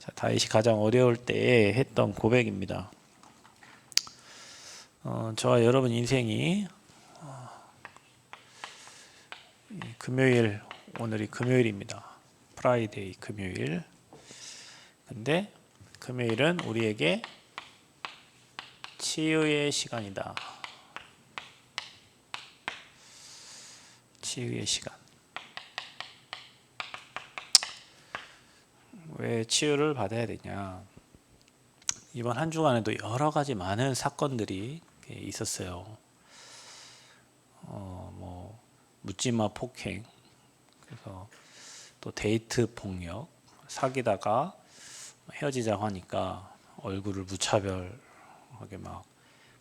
자, 다윗이 가장 어려울 때에 했던 고백입니다. 저와 여러분 인생이 금요일, 오늘이 금요일입니다. 프라이데이 금요일. 근데 금요일은 우리에게 치유의 시간이다. 치유의 시간. 왜 치유를 받아야 되냐? 이번 한 주간에도 여러 가지 많은 사건들이 있었어요. 묻지마 폭행, 그래서 또 데이트 폭력, 사귀다가 헤어지자고 하니까 얼굴을 무차별하게 막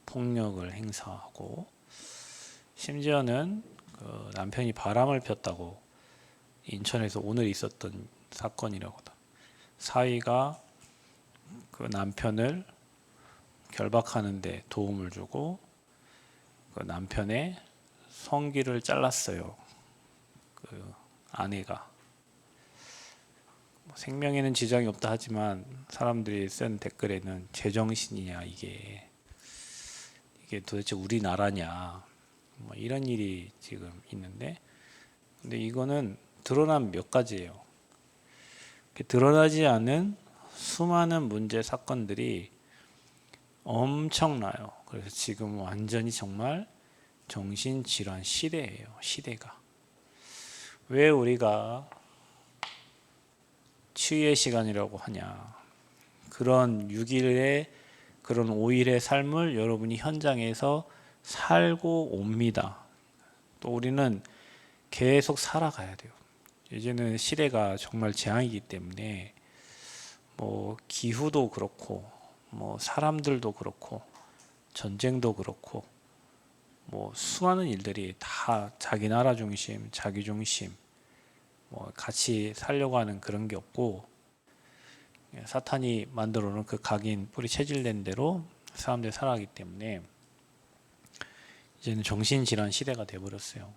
폭력을 행사하고, 심지어는 그 남편이 바람을 폈다고 인천에서 오늘 있었던 사건이라고 하다. 사위가 그 남편을 결박하는데 도움을 주고 그 남편의 성기를 잘랐어요. 그 아내가. 생명에는 지장이 없다 하지만 사람들이 쓴 댓글에는 제정신이냐 이게 도대체 우리나라냐 뭐 이런 일이 지금 있는데, 근데 이거는 드러난 몇 가지예요. 드러나지 않은 수많은 문제 사건들이 엄청나요. 그래서 지금 완전히 정말 정신질환 시대예요. 시대가. 왜 우리가 치유의 시간이라고 하냐? 그런 6일의 그런 5일의 삶을 여러분이 현장에서 살고 옵니다. 또 우리는 계속 살아가야 돼요. 이제는 시대가 정말 재앙이기 때문에 기후도 그렇고 사람들도 그렇고 전쟁도 그렇고 수많은 일들이 다 자기 나라 중심, 자기 중심, 같이 살려고 하는 그런 게 없고, 사탄이 만들어 놓은 그 각인 뿌리 체질된 대로 사람들이 살아가기 때문에 이제는 정신질환 시대가 되어버렸어요.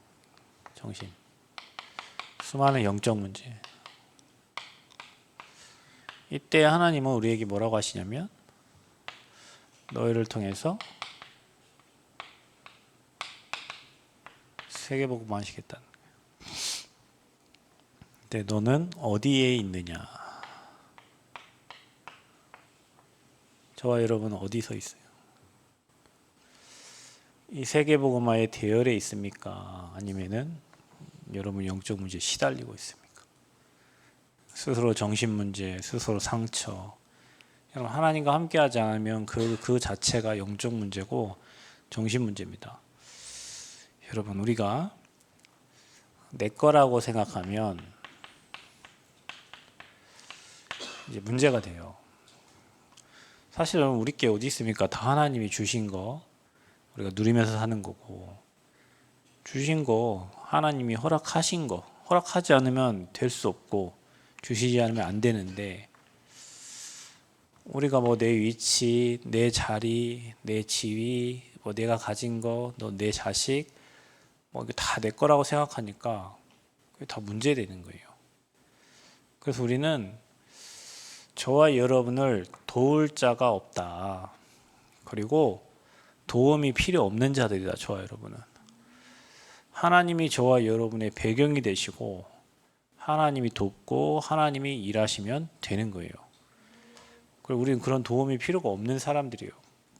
수많은 영적 문제. 이때 하나님은 우리에게 뭐라고 하시냐면, 너희를 통해서 세계복음을 하시겠다는 거예요. 근데 너는 어디에 있느냐? 저와 여러분은 어디서 있어요? 이 세계복음화의 대열에 있습니까? 아니면은 여러분 영적 문제에 시달리고 있습니까? 스스로 정신 문제, 스스로 상처. 여러분 하나님과 함께하지 않으면 그 자체가 영적 문제고 정신 문제입니다. 여러분 우리가 내 거라고 생각하면 이제 문제가 돼요. 사실은 우리께 어디 있습니까? 다 하나님이 주신 거 우리가 누리면서 사는 거고, 주신 거 하나님이 허락하신 거, 허락하지 않으면 될 수 없고 주시지 않으면 안 되는데, 우리가 내 위치, 내 자리, 내 지위, 내가 가진 거, 내 자식, 이게 다 내 거라고 생각하니까 그게 다 문제되는 거예요. 그래서 우리는 저와 여러분을 도울 자가 없다. 그리고 도움이 필요 없는 자들이다. 저와 여러분은. 하나님이 저와 여러분의 배경이 되시고 하나님이 돕고 하나님이 일하시면 되는 거예요. 그리고 우리는 그런 도움이 필요가 없는 사람들이에요.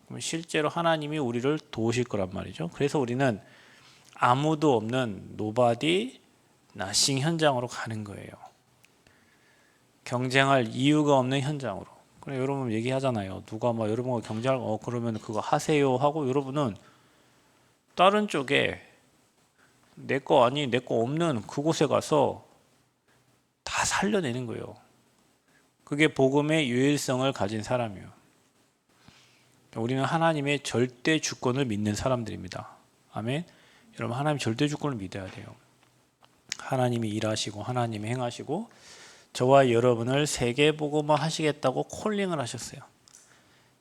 그럼 실제로 하나님이 우리를 도우실 거란 말이죠. 그래서 우리는 아무도 없는 nobody, nothing 현장으로 가는 거예요. 경쟁할 이유가 없는 현장으로. 그래, 여러분 얘기하잖아요. 누가 여러분과 경쟁할 그러면 그거 하세요 하고, 여러분은 다른 쪽에 내 거 아니 내 거 없는 그곳에 가서 다 살려내는 거예요. 그게 복음의 유일성을 가진 사람이에요. 우리는 하나님의 절대 주권을 믿는 사람들입니다. 아멘. 여러분 하나님 절대 주권을 믿어야 돼요. 하나님이 일하시고 하나님이 행하시고 저와 여러분을 세계복음화 하시겠다고 콜링을 하셨어요.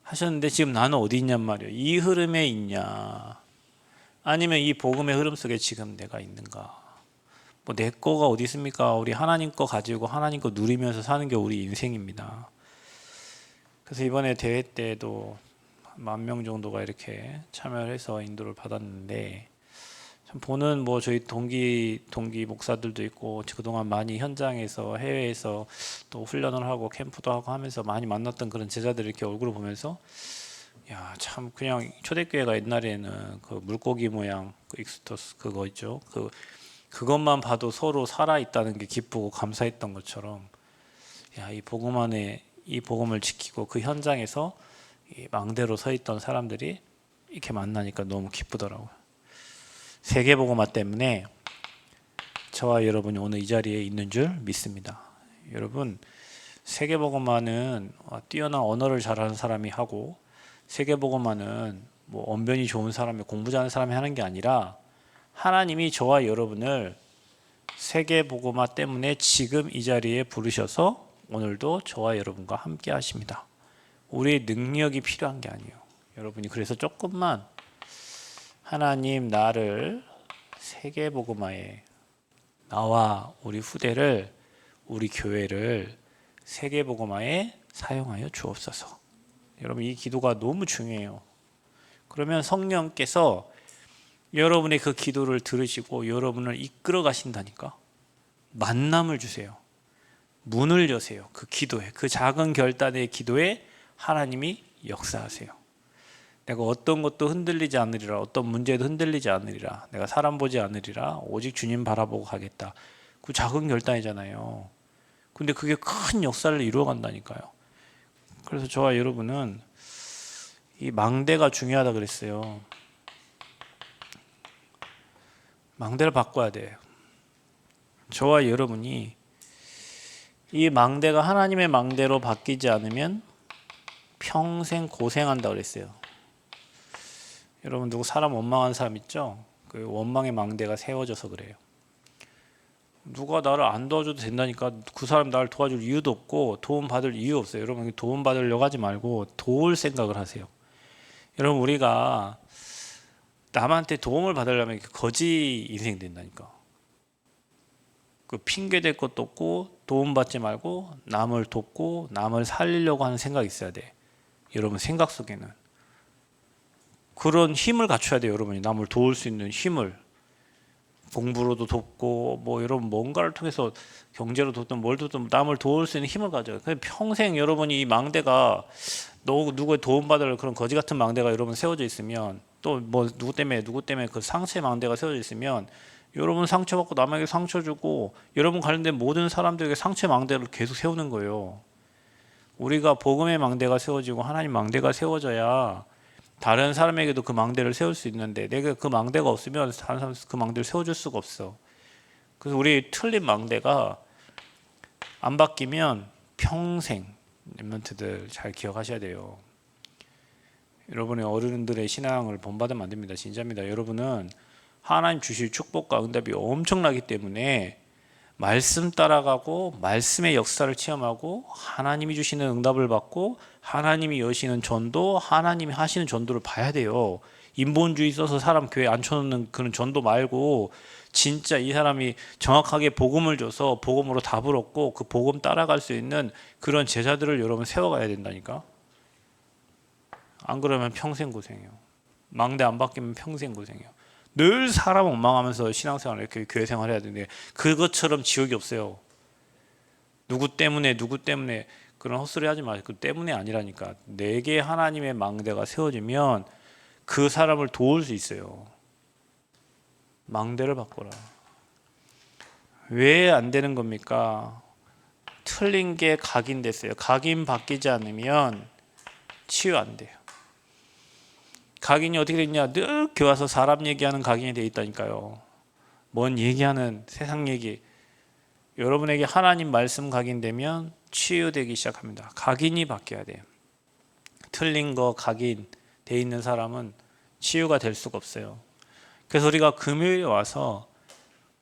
하셨는데 지금 나는 어디 있냔 말이에요. 이 흐름에 있냐, 아니면 이 복음의 흐름 속에 지금 내가 있는가? 내 거가 어디 있습니까? 우리 하나님 거 가지고 하나님 거 누리면서 사는 게 우리 인생입니다. 그래서 이번에 대회 때도 10,000명 정도가 이렇게 참여를 해서 인도를 받았는데, 참 보는 뭐 저희 동기 목사들도 있고 그동안 많이 현장에서 해외에서 또 훈련을 하고 캠프도 하고 하면서 많이 만났던 그런 제자들 이렇게 얼굴을 보면서, 야, 참 그냥 초대교회가 옛날에는 그 물고기 모양 그 익스토스 그거 있죠. 그것만 봐도 서로 살아 있다는 게 기쁘고 감사했던 것처럼, 야, 이 복음 안에 이 복음을 지키고 그 현장에서 이 망대로 서 있던 사람들이 이렇게 만나니까 너무 기쁘더라고요. 세계복음화 때문에 저와 여러분이 오늘 이 자리에 있는 줄 믿습니다. 여러분, 세계복음화는 뛰어난 언어를 잘하는 사람이 하고, 세계복음화는 뭐 언변이 좋은 사람이, 공부 잘하는 사람이 하는 게 아니라 하나님이 저와 여러분을 세계복음화 때문에 지금 이 자리에 부르셔서 오늘도 저와 여러분과 함께 하십니다. 우리의 능력이 필요한 게 아니에요. 여러분이 그래서 조금만 하나님 나를 세계복음화에, 나와 우리 후대를, 우리 교회를 세계복음화에 사용하여 주옵소서. 여러분, 이 기도가 너무 중요해요. 그러면 성령께서 여러분의 그 기도를 들으시고 여러분을 이끌어 가신다니까. 만남을 주세요. 문을 여세요. 그 기도에, 그 작은 결단의 기도에 하나님이 역사하세요. 내가 어떤 것도 흔들리지 않으리라, 어떤 문제도 흔들리지 않으리라, 내가 사람 보지 않으리라, 오직 주님 바라보고 가겠다. 그 작은 결단이잖아요. 근데 그게 큰 역사를 이루어 간다니까요. 그래서 저와 여러분은 이 망대가 중요하다 그랬어요. 망대를 바꿔야 돼요. 저와 여러분이 이 망대가 하나님의 망대로 바뀌지 않으면 평생 고생한다 그랬어요. 여러분, 누구 사람 원망하는 사람 있죠? 그 원망의 망대가 세워져서 그래요. 누가 나를 안 도와줘도 된다니까. 그 사람 나를 도와줄 이유도 없고 도움 받을 이유 없어요. 여러분, 도움 받으려고 하지 말고 도울 생각을 하세요. 여러분, 우리가 남한테 도움을 받으려면 거지 인생 된다니까. 그 핑계 댈 것도 없고 도움 받지 말고 남을 돕고 남을 살리려고 하는 생각이 있어야 돼. 여러분, 생각 속에는 그런 힘을 갖춰야 돼요. 여러분이 남을 도울 수 있는 힘을, 공부로도 돕고 뭐 여러분 뭔가를 통해서 경제로 돕든 뭘 돕든 남을 도울 수 있는 힘을 가져요. 평생 여러분이 이 망대가 누구의 도움받을 그런 거지 같은 망대가 여러분 세워져 있으면, 또 뭐 누구 때문에 그 상처의 망대가 세워져 있으면 여러분 상처받고 남에게 상처 주고 여러분 관련된 모든 사람들에게 상처의 망대를 계속 세우는 거예요. 우리가 복음의 망대가 세워지고 하나님 망대가 세워져야 다른 사람에게도 그 망대를 세울 수 있는데, 내가 그 망대가 없으면 다른 사람 그 망대를 세워줄 수가 없어. 그래서 우리 틀린 망대가 안 바뀌면 평생, 랩런트들 잘 기억하셔야 돼요. 여러분의 어른들의 신앙을 본받으면 안 됩니다. 진짜입니다. 여러분은 하나님 주실 축복과 응답이 엄청나기 때문에 말씀 따라가고 말씀의 역사를 체험하고 하나님이 주시는 응답을 받고 하나님이 여시는 전도, 하나님이 하시는 전도를 봐야 돼요. 인본주의 써서 사람 교회 앉혀놓는 그런 전도 말고 진짜 이 사람이 정확하게 복음을 줘서 복음으로 답을 얻고 그 복음 따라갈 수 있는 그런 제자들을 여러분 세워가야 된다니까. 안 그러면 평생 고생해요. 망대 안 바뀌면 평생 고생해요. 늘 사람 원망하면서 신앙생활 이렇게 교회 생활해야 되는데 그것처럼 지옥이 없어요. 누구 때문에 그런 헛소리 하지 마세요. 그 때문에 아니라니까. 내게 하나님의 망대가 세워지면 그 사람을 도울 수 있어요. 망대를 바꿔라. 왜 안 되는 겁니까? 틀린 게 각인됐어요. 각인 바뀌지 않으면 치유 안 돼요. 각인이 어떻게 됐냐? 늘 교회 와서 사람 얘기하는 각인이 돼 있다니까요. 뭔 얘기하는 세상 얘기. 여러분에게 하나님 말씀 각인되면 치유되기 시작합니다. 각인이 바뀌어야 돼요. 틀린 거 각인 돼 있는 사람은 치유가 될 수가 없어요. 그래서 우리가 금요일에 와서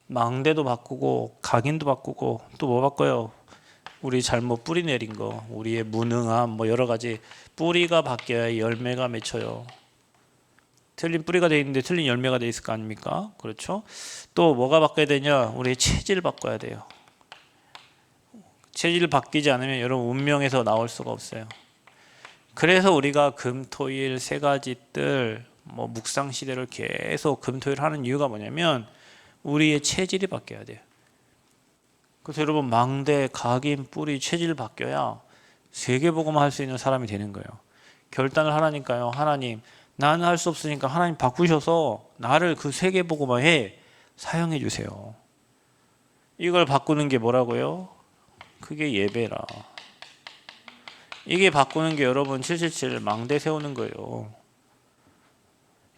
망대도 바꾸고 각인도 바꾸고 또 뭐 바꿔요? 우리 잘못 뿌리 내린 거, 우리의 무능함, 뭐 여러 가지 뿌리가 바뀌어야 열매가 맺혀요. 틀린 뿌리가 돼 있는데 틀린 열매가 돼 있을 거 아닙니까? 그렇죠? 또 뭐가 바뀌어야 되냐? 우리의 체질 바꿔야 돼요. 체질 바뀌지 않으면 여러분 운명에서 나올 수가 없어요. 그래서 우리가 금토일 세 가지 뜰 묵상 시대를 계속 금토일 하는 이유가 뭐냐면 우리의 체질이 바뀌어야 돼요. 그래서 여러분 망대, 각인, 뿌리, 체질 바뀌어야 세계복음화 할 수 있는 사람이 되는 거예요. 결단을 하라니까요. 하나님, 나는 할 수 없으니까 하나님 바꾸셔서 나를 그 세계복음화에 사용해 주세요. 이걸 바꾸는 게 뭐라고요? 그게 예배라. 이게 바꾸는 게 여러분 777 망대 세우는 거예요.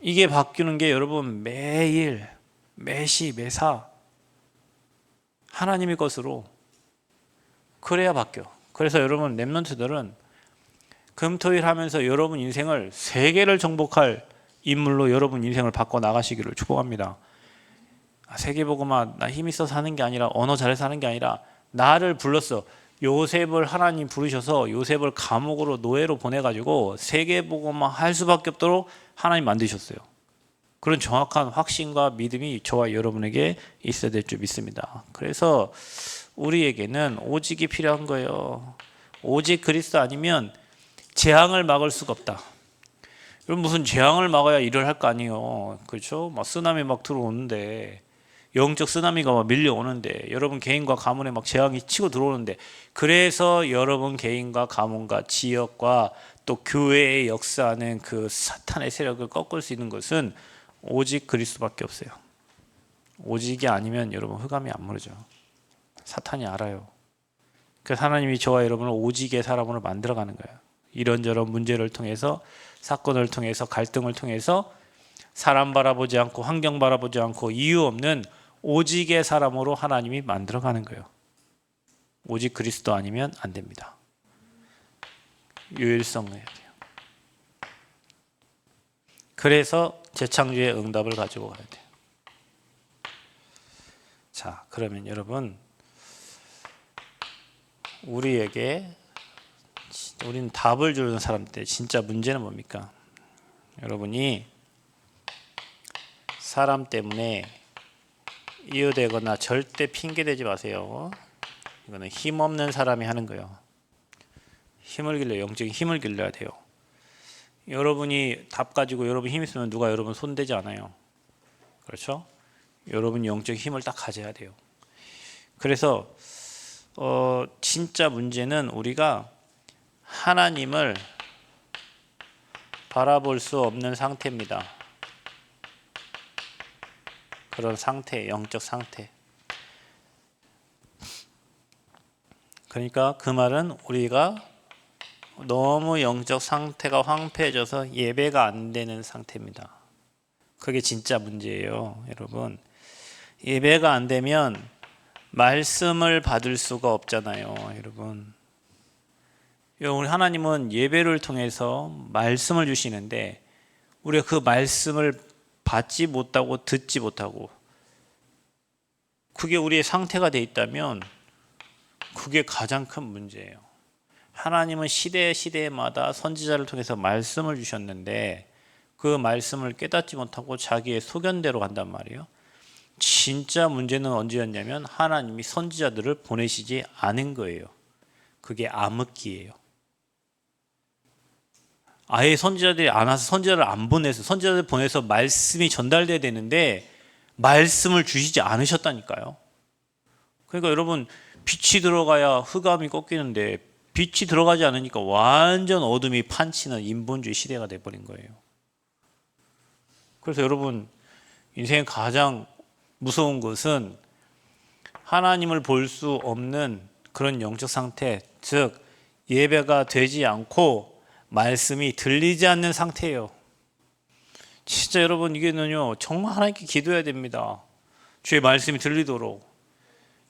이게 바뀌는 게 여러분 매일, 매시, 매사 하나님의 것으로 그래야 바뀌어. 그래서 여러분 렘넌트들은 금토일 하면서 여러분 인생을 세계를 정복할 인물로 여러분 인생을 바꿔 나가시기를 축복합니다. 세계복음화 나 힘 있어서 하는 게 아니라 언어 잘해서 하는 게 아니라 나를 불렀어. 요셉을 하나님 부르셔서 요셉을 감옥으로 노예로 보내가지고 세계복음화 할 수밖에 없도록 하나님 만드셨어요. 그런 정확한 확신과 믿음이 저와 여러분에게 있어야 될 줄 믿습니다. 그래서 우리에게는 오직이 필요한 거예요. 오직 그리스도 아니면 재앙을 막을 수가 없다. 여러분 무슨 재앙을 막아야 일을 할 거 아니에요. 그렇죠? 막 쓰나미 막 들어오는데 영적 쓰나미가 막 밀려오는데 여러분 개인과 가문에 막 재앙이 치고 들어오는데 그래서 여러분 개인과 가문과 지역과 또 교회의 역사하는 그 사탄의 세력을 꺾을 수 있는 것은 오직 그리스도밖에 없어요. 오직이 아니면 여러분 흑암이 안 무르죠. 사탄이 알아요. 그래서 하나님이 저와 여러분을 오직의 사람으로 만들어가는 거예요. 이런저런 문제를 통해서 사건을 통해서 갈등을 통해서 사람 바라보지 않고 환경 바라보지 않고 이유 없는 오직의 사람으로 하나님이 만들어가는 거예요. 오직 그리스도 아니면 안 됩니다. 유일성을 해야 돼요. 그래서 재창조의 응답을 가지고 가야 돼요. 자, 그러면 여러분 우리는 답을 주는 사람들 진짜 문제는 뭡니까? 여러분이 사람 때문에 이유되거나 절대 핑계대지 마세요. 이거는 힘없는 사람이 하는 거예요. 힘을 길러 영적인 힘을 길러야 돼요. 여러분이 답 가지고 여러분 힘 있으면 누가 여러분 손대지 않아요. 그렇죠? 여러분 영적 힘을 딱 가져야 돼요. 그래서 진짜 문제는 우리가 하나님을 바라볼 수 없는 상태입니다. 그런 상태, 영적 상태. 그러니까 그 말은 우리가 너무 영적 상태가 황폐해져서 예배가 안 되는 상태입니다. 그게 진짜 문제예요, 여러분. 예배가 안 되면 말씀을 받을 수가 없잖아요, 여러분. 우리 하나님은 예배를 통해서 말씀을 주시는데 우리가 그 말씀을 받지 못하고 듣지 못하고 그게 우리의 상태가 돼 있다면 그게 가장 큰 문제예요. 하나님은 시대마다 선지자를 통해서 말씀을 주셨는데 그 말씀을 깨닫지 못하고 자기의 소견대로 간단 말이에요. 진짜 문제는 언제였냐면 하나님이 선지자들을 보내시지 않은 거예요. 그게 암흑기예요. 아예 선지자들이 안 와서 선지자를 안 보내서 선지자들 보내서 말씀이 전달돼야 되는데 말씀을 주시지 않으셨다니까요. 그러니까 여러분 빛이 들어가야 흑암이 꺾이는데 빛이 들어가지 않으니까 완전 어둠이 판치는 인본주의 시대가 돼버린 거예요. 그래서 여러분 인생의 가장 무서운 것은 하나님을 볼 수 없는 그런 영적 상태, 즉 예배가 되지 않고 말씀이 들리지 않는 상태예요. 진짜 여러분 이게는요 정말 하나님께 기도해야 됩니다. 주의 말씀이 들리도록.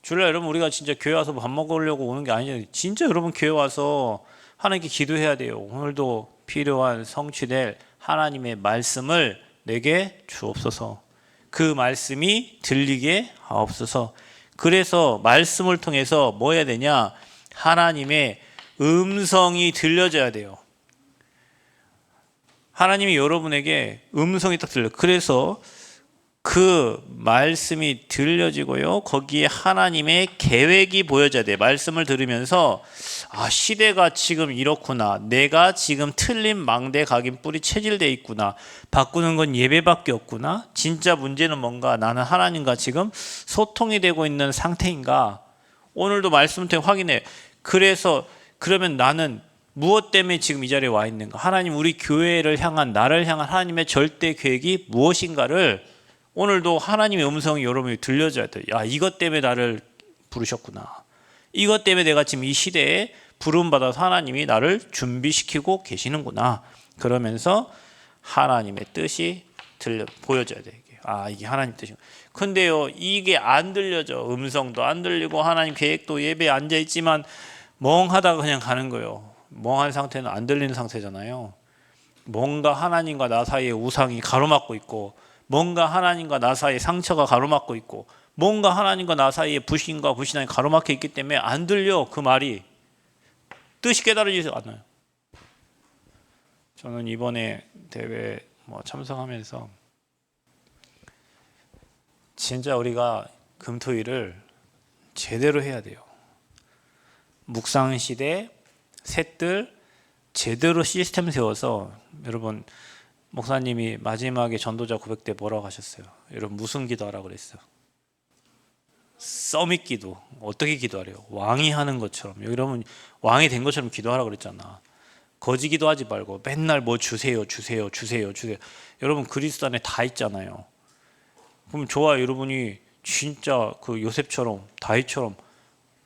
주일날 여러분 우리가 진짜 교회 와서 밥 먹으려고 오는 게 아니잖아요. 진짜 여러분 교회 와서 하나님께 기도해야 돼요. 오늘도 필요한 성취될 하나님의 말씀을 내게 주옵소서. 그 말씀이 들리게 하옵소서. 그래서 말씀을 통해서 뭐 해야 되냐? 하나님의 음성이 들려져야 돼요. 하나님이 여러분에게 음성이 딱 들려요. 그래서 그 말씀이 들려지고요. 거기에 하나님의 계획이 보여져야 돼. 말씀을 들으면서 아, 시대가 지금 이렇구나. 내가 지금 틀린 망대 각인 뿔이 체질돼 있구나. 바꾸는 건 예배밖에 없구나. 진짜 문제는 뭔가? 나는 하나님과 지금 소통이 되고 있는 상태인가? 오늘도 말씀 통해 확인해. 그래서 그러면 나는 무엇 때문에 지금 이 자리에 와 있는가? 하나님 우리 교회를 향한 나를 향한 하나님의 절대 계획이 무엇인가를 오늘도 하나님의 음성이 여러분이 들려줘야 돼요. 야, 이것 때문에 나를 부르셨구나. 이것 때문에 내가 지금 이 시대에 부름받아서 하나님이 나를 준비시키고 계시는구나. 그러면서 하나님의 뜻이 보여져야 돼요. 아, 이게 하나님 뜻이구나. 근데요, 이게 안 들려져. 음성도 안 들리고 하나님 계획도 예배에 앉아있지만 멍하다가 그냥 가는 거예요. 멍한 상태는 안 들리는 상태잖아요. 뭔가 하나님과 나 사이에 우상이 가로막고 있고, 뭔가 하나님과 나 사이에 상처가 가로막고 있고, 뭔가 하나님과 나 사이에 불신과 불신앙이 가로막혀 있기 때문에 안 들려. 그 말이 뜻이 깨달아지지 않아요. 저는 이번에 대회 참석하면서 진짜 우리가 금토일을 제대로 해야 돼요. 묵상시대 셋들 제대로 시스템 세워서, 여러분 목사님이 마지막에 전도자 고백 때 뭐라고 하셨어요? 여러분 무슨 기도하라고 그랬어요? 서밋 기도. 어떻게 기도하래요? 왕이 하는 것처럼. 여러분 왕이 된 것처럼 기도하라고 그랬잖아. 거지 기도하지 말고 맨날 뭐 주세요 주세요 주세요 주세요. 여러분 그리스도 안에 다 있잖아요. 그럼 좋아, 여러분이 진짜 그 요셉처럼 다윗처럼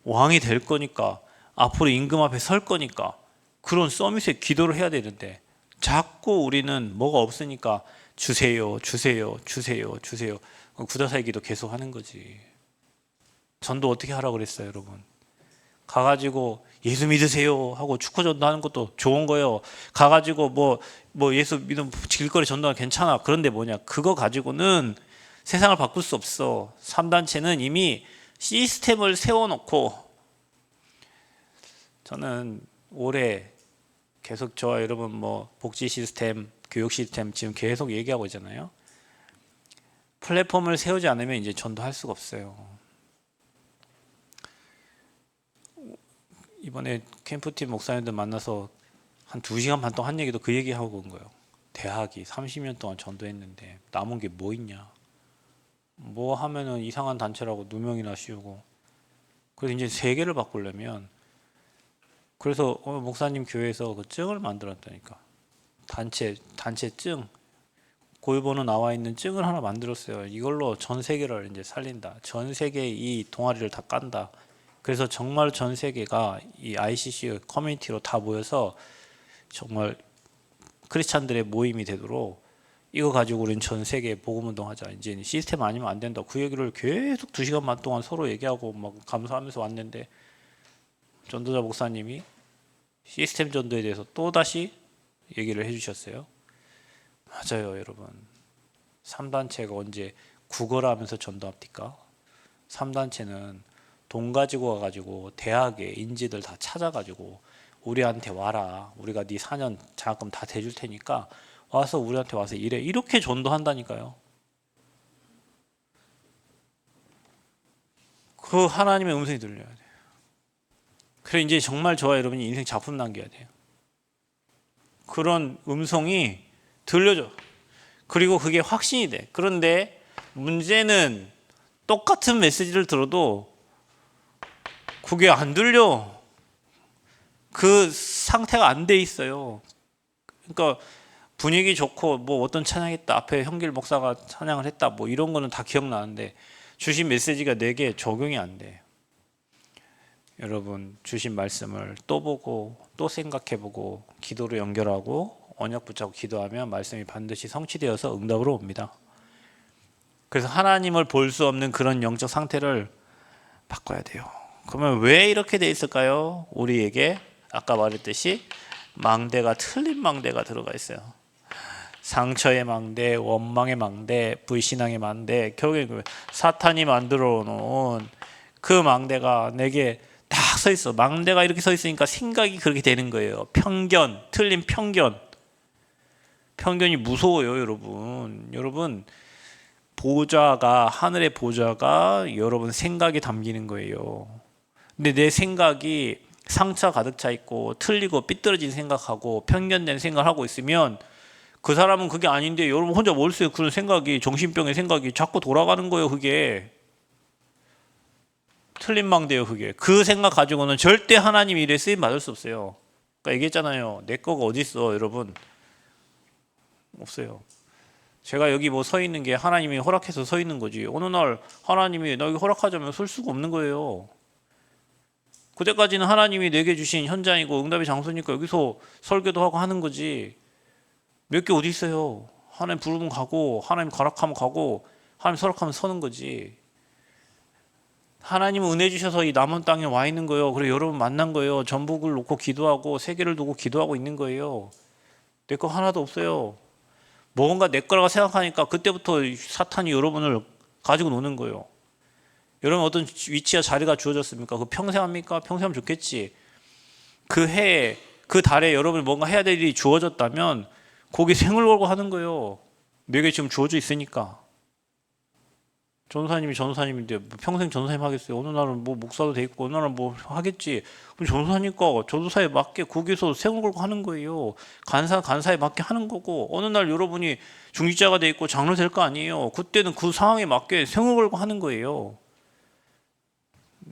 왕이 될 거니까, 앞으로 임금 앞에 설 거니까 그런 서밋에 기도를 해야 되는데 자꾸 우리는 뭐가 없으니까 주세요 주세요 주세요 주세요. 구다사의 기도 계속 하는 거지. 전도 어떻게 하라고 그랬어요, 여러분? 가가지고 예수 믿으세요 하고 축구 전도하는 것도 좋은 거예요. 가가지고 뭐 예수 믿으면 길거리 전도하면 괜찮아. 그런데 뭐냐, 그거 가지고는 세상을 바꿀 수 없어. 3단체는 이미 시스템을 세워놓고, 저는 올해 계속 저와 여러분 복지 시스템, 교육 시스템 지금 계속 얘기하고 있잖아요. 플랫폼을 세우지 않으면 이제 전도할 수가 없어요. 이번에 캠프팀 목사님들 만나서 한 2시간 반 동안 한 얘기도 그 얘기하고 온 거예요. 대학이 30년 동안 전도했는데 남은 게 뭐 있냐. 뭐 하면은 이상한 단체라고 누명이나 씌우고. 그래서 이제 세계를 바꾸려면, 그래서 목사님 교회에서 그 증을 만들었다니까. 단체 증. 고유번호 나와 있는 증을 하나 만들었어요. 이걸로 전 세계를 이제 살린다. 전 세계 이 동아리를 다 깐다. 그래서 정말 전 세계가 이 ICC 커뮤니티로 다 모여서 정말 크리스찬들의 모임이 되도록, 이거 가지고 우리는 전 세계에 복음운동하자. 이제 시스템 아니면 안 된다. 그 얘기를 계속 2시간 반 동안 서로 얘기하고 막 감사하면서 왔는데, 전도자 목사님이 시스템 전도에 대해서 또 다시 얘기를 해주셨어요. 맞아요, 여러분. 3단체가 언제 국어를 하면서 전도합니까? 3단체는 돈 가지고 와가지고 대학에 인지들 다 찾아가지고 우리한테 와라. 우리가 네 4년 장학금 다 대줄 테니까 와서 우리한테 와서 일해. 이렇게 전도한다니까요. 그 하나님의 음성이 들려야 돼요. 그래 이제 정말 저와 여러분이 인생 작품 남겨야 돼요. 그런 음성이 들려줘. 그리고 그게 확신이 돼. 그런데 문제는 똑같은 메시지를 들어도 그게 안 들려. 그 상태가 안 돼 있어요. 그러니까 분위기 좋고 어떤 찬양했다, 앞에 형길 목사가 찬양을 했다, 이런 거는 다 기억나는데 주신 메시지가 내게 적용이 안 돼. 여러분 주신 말씀을 또 보고 또 생각해보고 기도로 연결하고 언약 붙잡고 기도하면 말씀이 반드시 성취되어서 응답으로 옵니다. 그래서 하나님을 볼 수 없는 그런 영적 상태를 바꿔야 돼요. 그러면 왜 이렇게 돼 있을까요? 우리에게 아까 말했듯이 망대가, 틀린 망대가 들어가 있어요. 상처의 망대, 원망의 망대, 불신앙의 망대, 결국에 사탄이 만들어 놓은 그 망대가 내게 딱 서 있어. 망대가 이렇게 서 있으니까 생각이 그렇게 되는 거예요. 편견, 틀린 편견. 편견이 무서워요, 여러분. 여러분 보좌가 하늘의 보좌가 여러분 생각에 담기는 거예요. 근데 내 생각이 상처 가득 차 있고 틀리고 삐뚤어진 생각하고 편견된 생각을 하고 있으면 그 사람은 그게 아닌데 여러분 혼자 몰수에 그런 생각이 정신병의 생각이 자꾸 돌아가는 거예요. 그게 틀린 망대예요. 그게 그 생각 가지고는 절대 하나님 일에 쓰임 받을 수 없어요. 그러니까 얘기했잖아요. 내 거가 어디 있어 여러분. 없어요. 제가 여기 뭐 서 있는 게 하나님이 허락해서 서 있는 거지. 어느 날 하나님이 나 여기 허락하자면 설 수가 없는 거예요. 그때까지는 하나님이 내게 주신 현장이고 응답의 장소니까 여기서 설교도 하고 하는 거지. 몇 개 어디 있어요. 하나님 부르면 가고 하나님 가락하면 가고 하나님 서락하면 서는 거지. 하나님은 은혜 주셔서 이 남은 땅에 와 있는 거예요. 그리고 여러분 만난 거예요. 전복을 놓고 기도하고 세계를 두고 기도하고 있는 거예요. 내 거 하나도 없어요. 뭔가 내 거라고 생각하니까 그때부터 사탄이 여러분을 가지고 노는 거예요. 여러분 어떤 위치와 자리가 주어졌습니까? 그 평생 합니까? 평생 하면 좋겠지. 그 해에 그 달에 여러분이 뭔가 해야 될 일이 주어졌다면 거기 생을 걸고 하는 거예요. 내게 지금 주어져 있으니까. 전도사님인데 평생 전도사님 하겠어요. 어느 날은 뭐 목사도 돼 있고 어느 날은 뭐 하겠지. 그럼 전도사니까 전도사에 맞게 거기서 생을 걸고 하는 거예요. 간사에 맞게 하는 거고 어느 날 여러분이 중직자가 돼 있고 장로 될 거 아니에요. 그때는 그 상황에 맞게 생을 걸고 하는 거예요.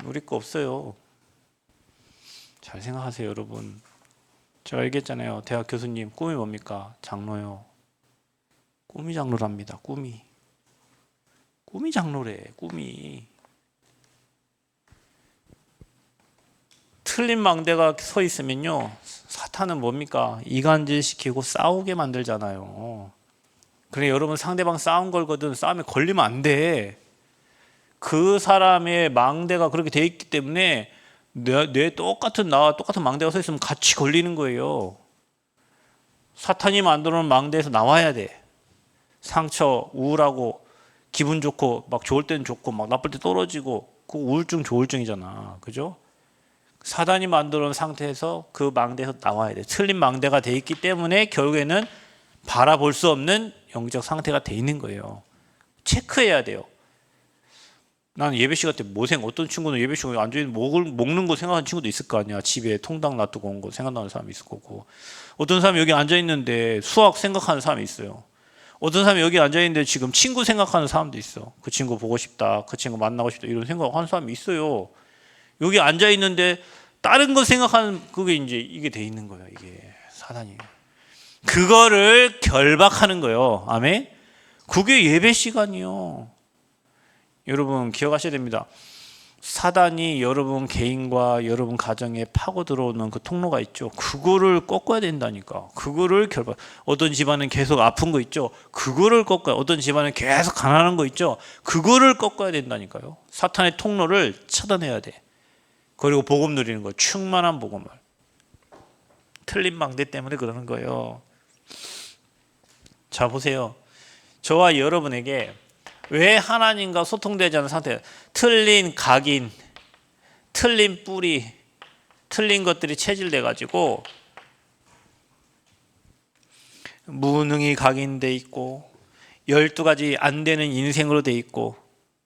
우리 거 없어요. 잘 생각하세요, 여러분. 제가 얘기했잖아요. 대학 교수님 꿈이 뭡니까? 장로요. 꿈이 장로랍니다. 꿈이 장로래. 꿈이. 틀린 망대가 서 있으면요. 사탄은 뭡니까? 이간질 시키고 싸우게 만들잖아요. 그래 여러분 상대방 싸움 걸거든 싸움에 걸리면 안 돼. 그 사람의 망대가 그렇게 돼 있기 때문에 내 똑같은 나와 똑같은 망대가 서 있으면 같이 걸리는 거예요. 사탄이 만들어 놓은 망대에서 나와야 돼. 상처, 우울하고 기분 좋고 막 좋을 때는 좋고 막 나쁠 때 떨어지고 그 우울증 조울증이잖아. 그죠? 사단이 만들어 놓은 상태에서 그 망대에서 나와야 돼. 틀린 망대가 돼 있기 때문에 결국에는 바라볼 수 없는 영적 상태가 돼 있는 거예요. 체크해야 돼요. 나는 예배 시간 때 어떤 친구는 예배 시간에 앉아있는 먹는 거 생각하는 친구도 있을 거 아니야. 집에 통닭 놔두고 온 거 생각나는 사람이 있을 거고. 어떤 사람이 여기 앉아있는데 수학 생각하는 사람이 있어요. 어떤 사람이 여기 앉아있는데 지금 친구 생각하는 사람도 있어. 그 친구 보고 싶다. 그 친구 만나고 싶다. 이런 생각하는 사람이 있어요. 여기 앉아있는데 다른 거 생각하는 그게 이제 이게 돼 있는 거예요. 이게 사단이에요. 그거를 결박하는 거예요. 아멘? 그게 예배 시간이요. 여러분 기억하셔야 됩니다. 사단이 여러분 개인과 여러분 가정에 파고 들어오는 그 통로가 있죠. 그거를 꺾어야 된다니까. 그거를 결박. 어떤 집안은 계속 아픈 거 있죠. 그거를 꺾어야. 어떤 집안은 계속 가난한 거 있죠. 그거를 꺾어야 된다니까요. 사탄의 통로를 차단해야 돼. 그리고 복음 누리는 거. 충만한 복음을. 틀린 망대 때문에 그러는 거예요. 자 보세요. 저와 여러분에게 왜 하나님과 소통되지 않은 상태, 틀린 각인, 틀린 뿌리, 틀린 것들이 체질돼 가지고 무능이 각인돼 있고 12가지 안 되는 인생으로 돼 있고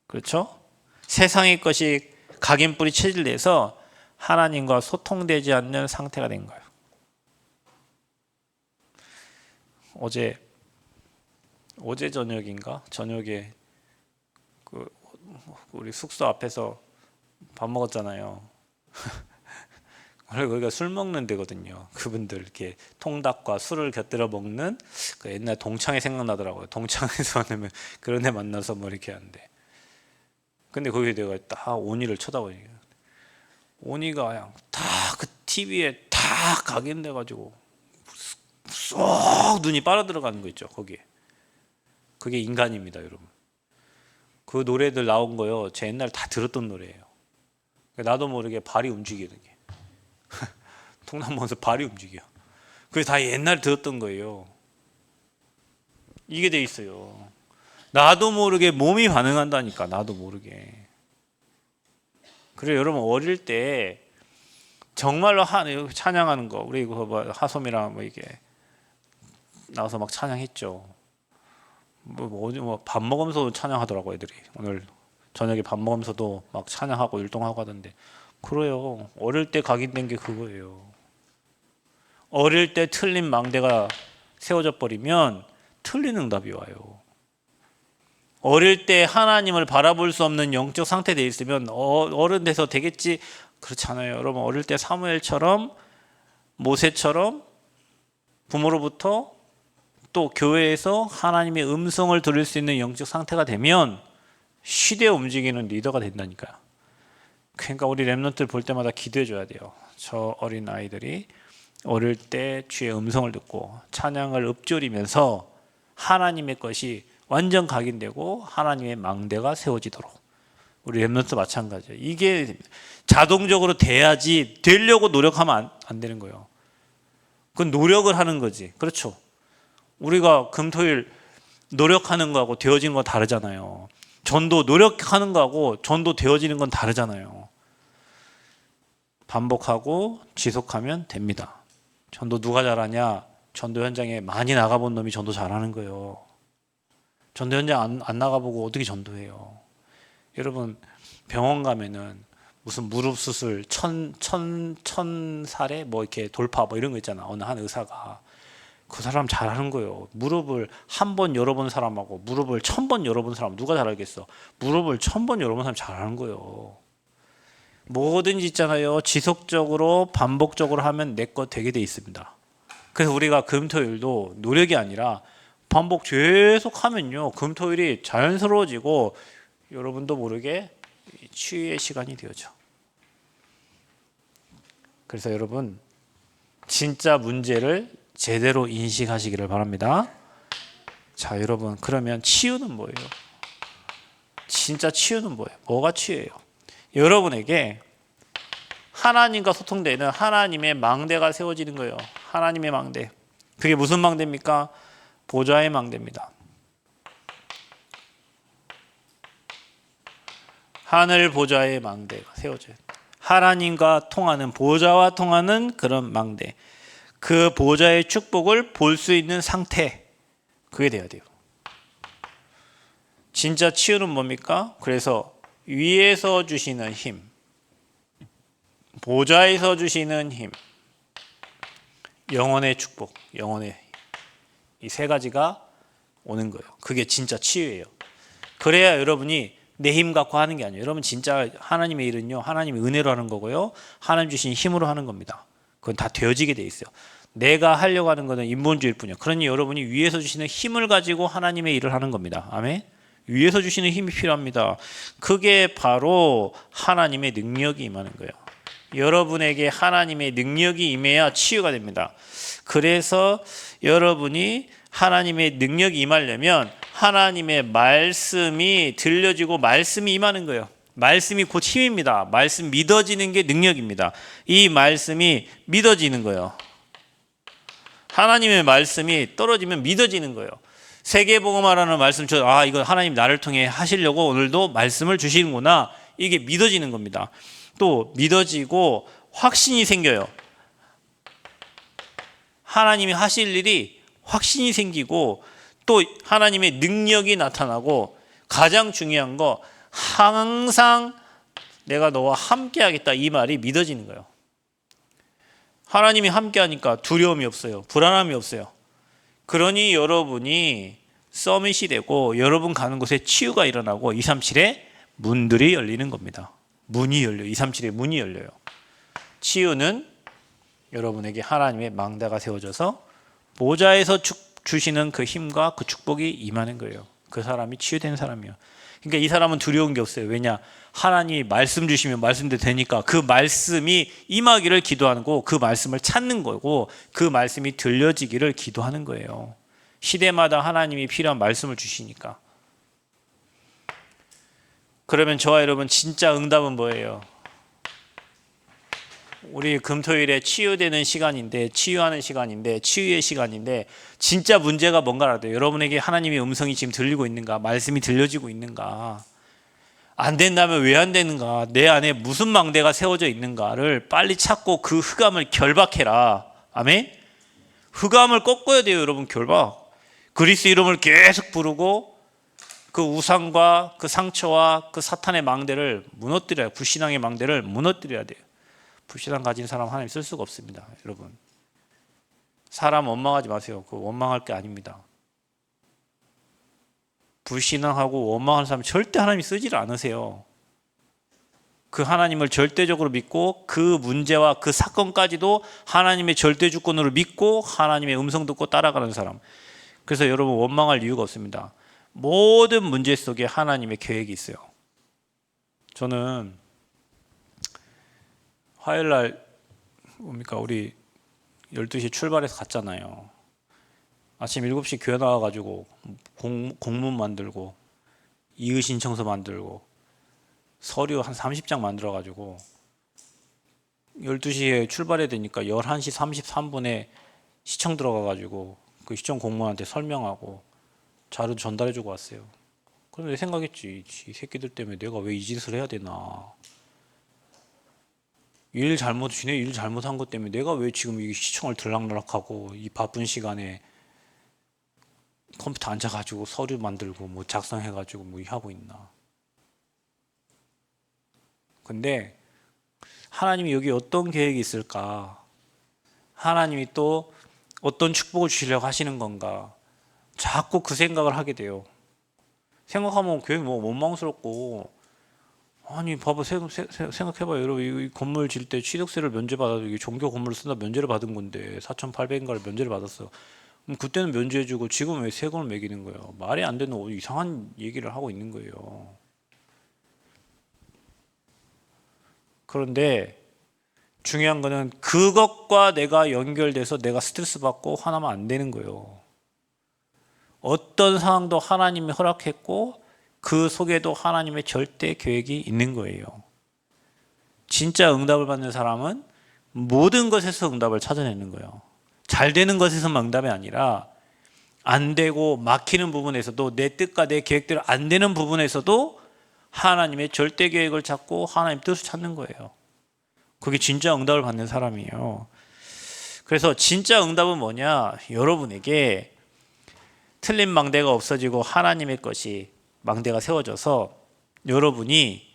그렇죠? 세상의 것이 각인 뿌리 체질돼서 하나님과 소통되지 않는 상태가 된 거예요. 어제 저녁에 우리 숙소 앞에서 밥 먹었잖아요. 원래 거기가 술 먹는 데거든요. 그분들 이렇게 통닭과 술을 곁들여 먹는 그 옛날 동창회 생각나더라고요. 동창회에서 만나면 그런 애 만나서 뭐 이렇게 하는데. 근데 거기에 내가 딱 오니를 쳐다보니까 오니가 그냥 다 그 TV에 다 각인돼 가지고 쏙 눈이 빨아 들어가는 거 있죠. 거기에. 그게 인간입니다, 여러분. 그 노래들 나온 거요. 제 옛날에 다 들었던 노래예요. 나도 모르게 발이 움직이는 게. 통닭 먹으면서 발이 움직여. 그게 다 옛날에 들었던 거예요. 이게 돼 있어요. 나도 모르게 몸이 반응한다니까. 나도 모르게. 그래 여러분 어릴 때 정말로 찬양하는 거 우리 하솜이랑 뭐 이게 나와서 막 찬양했죠. 밥 먹으면서 찬양하더라고 애들이. 오늘 저녁에 밥 먹으면서도 막 찬양하고 율동하고 하던데. 그래요. 어릴 때 각인된 게 그거예요. 어릴 때 틀린 망대가 세워져 버리면 틀린 응답이 와요. 어릴 때 하나님을 바라볼 수 없는 영적 상태에 있으면 어른 돼서 되겠지. 그렇잖아요. 여러분 어릴 때 사무엘처럼 모세처럼 부모로부터 또 교회에서 하나님의 음성을 들을 수 있는 영적 상태가 되면 시대에 움직이는 리더가 된다니까요. 그러니까 우리 렘넌트를 볼 때마다 기도해 줘야 돼요. 저 어린 아이들이 어릴 때 주의 음성을 듣고 찬양을 읊조리면서 하나님의 것이 완전 각인되고 하나님의 망대가 세워지도록. 우리 렘넌트 마찬가지예요. 이게 자동적으로 돼야지, 되려고 노력하면 안 되는 거예요. 그건 노력을 하는 거지. 그렇죠. 우리가 금토일 노력하는 거하고 되어진 건 다르잖아요. 전도 노력하는 거하고 전도 되어지는 건 다르잖아요. 반복하고 지속하면 됩니다. 전도 누가 잘하냐? 전도 현장에 많이 나가본 놈이 전도 잘하는 거예요. 전도 현장 안 나가보고 어떻게 전도해요? 여러분 병원 가면은 무슨 무릎 수술 천 사례 뭐 이렇게 돌파 뭐 이런 거 있잖아. 어느 한 의사가 그 사람 잘하는 거예요. 무릎을 한 번 열어본 사람하고 무릎을 1000번 열어본 사람 누가 잘하겠어? 무릎을 1000번 열어본 사람 잘하는 거예요. 뭐든지 있잖아요. 지속적으로 반복적으로 하면 내 거 되게 돼 있습니다. 그래서 우리가 금토일도 노력이 아니라 반복 계속 하면요. 금토일이 자연스러워지고 여러분도 모르게 치유의 시간이 되어져. 그래서 여러분 진짜 문제를 제대로 인식하시기를 바랍니다. 자, 여러분 그러면 치유는 뭐예요? 진짜 치유는 뭐예요? 뭐가 치유예요? 여러분에게 하나님과 소통되는 하나님의 망대가 세워지는 거예요. 하나님의 망대. 그게 무슨 망대입니까? 보좌의 망대입니다. 하늘 보좌의 망대가 세워져요. 하나님과 통하는, 보좌와 통하는 그런 망대. 그 보좌의 축복을 볼 수 있는 상태. 그게 돼야 돼요. 진짜 치유는 뭡니까? 그래서 위에서 주시는 힘, 보좌에서 주시는 힘, 영혼의 축복, 영혼의 이 세 가지가 오는 거예요. 그게 진짜 치유예요. 그래야 여러분이 내 힘 갖고 하는 게 아니에요. 여러분 진짜 하나님의 일은요, 하나님의 은혜로 하는 거고요, 하나님 주신 힘으로 하는 겁니다. 그건 다 되어지게 돼 있어요. 내가 하려고 하는 거는 인본주의일 뿐이에요. 그러니 여러분이 위에서 주시는 힘을 가지고 하나님의 일을 하는 겁니다. 아멘. 위에서 주시는 힘이 필요합니다. 그게 바로 하나님의 능력이 임하는 거예요. 여러분에게 하나님의 능력이 임해야 치유가 됩니다. 그래서 여러분이 하나님의 능력이 임하려면 하나님의 말씀이 들려지고 말씀이 임하는 거예요. 말씀이 곧 힘입니다. 말씀 믿어지는 게 능력입니다. 이 말씀이 믿어지는 거예요. 하나님의 말씀이 떨어지면 믿어지는 거예요. 세계복음화라는 말씀, 이거 하나님 나를 통해 하시려고 오늘도 말씀을 주시는구나. 이게 믿어지는 겁니다. 또 믿어지고 확신이 생겨요. 하나님이 하실 일이 확신이 생기고 또 하나님의 능력이 나타나고 가장 중요한 거 항상 내가 너와 함께 하겠다 이 말이 믿어지는 거예요. 하나님이 함께 하니까 두려움이 없어요. 불안함이 없어요. 그러니 여러분이 서밋이 되고 여러분 가는 곳에 치유가 일어나고 237의 문들이 열리는 겁니다. 문이 열려요. 237의 문이 열려요. 치유는 여러분에게 하나님의 망대가 세워져서 보좌에서 주시는 그 힘과 그 축복이 임하는 거예요. 그 사람이 치유된 사람이에요. 그러니까 이 사람은 두려운 게 없어요. 왜냐? 하나님이 말씀 주시면 말씀대로 되니까 그 말씀이 임하기를 기도하는 거고 그 말씀을 찾는 거고 그 말씀이 들려지기를 기도하는 거예요. 시대마다 하나님이 필요한 말씀을 주시니까. 그러면 저와 여러분 진짜 응답은 뭐예요? 우리 금토일에 치유되는 시간인데, 치유하는 시간인데, 치유의 시간인데 진짜 문제가 뭔가라도 여러분에게 하나님의 음성이 지금 들리고 있는가? 말씀이 들려지고 있는가? 안 된다면 왜 안 되는가? 내 안에 무슨 망대가 세워져 있는가를 빨리 찾고 그 흑암을 결박해라. 아멘? 흑암을 꺾어야 돼요, 여러분. 결박. 그리스 이름을 계속 부르고 그 우상과 그 상처와 그 사탄의 망대를 무너뜨려야, 불신앙의 망대를 무너뜨려야 돼요. 불신앙 가진 사람 하나님 쓸 수가 없습니다. 여러분, 사람 원망하지 마세요. 그거 원망할 게 아닙니다. 불신앙하고 원망하는 사람 절대 하나님이 쓰지를 않으세요. 그 하나님을 절대적으로 믿고 그 문제와 그 사건까지도 하나님의 절대 주권으로 믿고 하나님의 음성 듣고 따라가는 사람. 그래서 여러분 원망할 이유가 없습니다. 모든 문제 속에 하나님의 계획이 있어요. 저는 화요일 날 뭡니까 우리 12시 출발해서 갔잖아요. 아침 7시 교회 나와가지고 공문 만들고 이의 신청서 만들고 서류 한 30장 만들어가지고 12시에 출발해야 되니까 11시 33분에 시청 들어가가지고 그 시청 공무원한테 설명하고 자료 전달해주고 왔어요. 그럼 내 생각했지, 이 새끼들 때문에 내가 왜 이 짓을 해야 되나. 일 잘못한 것 때문에 내가 왜 지금 이 시청을 들락날락하고 이 바쁜 시간에 컴퓨터 앉아가지고 서류 만들고 뭐 작성해가지고 뭐 하고 있나. 근데 하나님이 여기 어떤 계획이 있을까? 하나님이 또 어떤 축복을 주시려고 하시는 건가? 자꾸 그 생각을 하게 돼요. 생각하면 계획 뭐 원망스럽고, 아니 봐봐, 생각해봐요. 여러분, 이 건물 질 때 취득세를 면제받아도 이게 종교 건물을 쓴다 면제를 받은 건데 4,800인가를 면제를 받았어. 그럼 그때는 면제해주고 지금은 왜 세금을 매기는 거예요? 말이 안 되는 이상한 얘기를 하고 있는 거예요. 그런데 중요한 거는 그것과 내가 연결돼서 내가 스트레스 받고 화나면 안 되는 거예요. 어떤 상황도 하나님이 허락했고 그 속에도 하나님의 절대 계획이 있는 거예요. 진짜 응답을 받는 사람은 모든 것에서 응답을 찾아내는 거예요. 잘 되는 것에서만 응답이 아니라 안 되고 막히는 부분에서도 내 뜻과 내 계획대로 안 되는 부분에서도 하나님의 절대 계획을 찾고 하나님 뜻을 찾는 거예요. 그게 진짜 응답을 받는 사람이에요. 그래서 진짜 응답은 뭐냐? 여러분에게 틀린 망대가 없어지고 하나님의 것이 망대가 세워져서 여러분이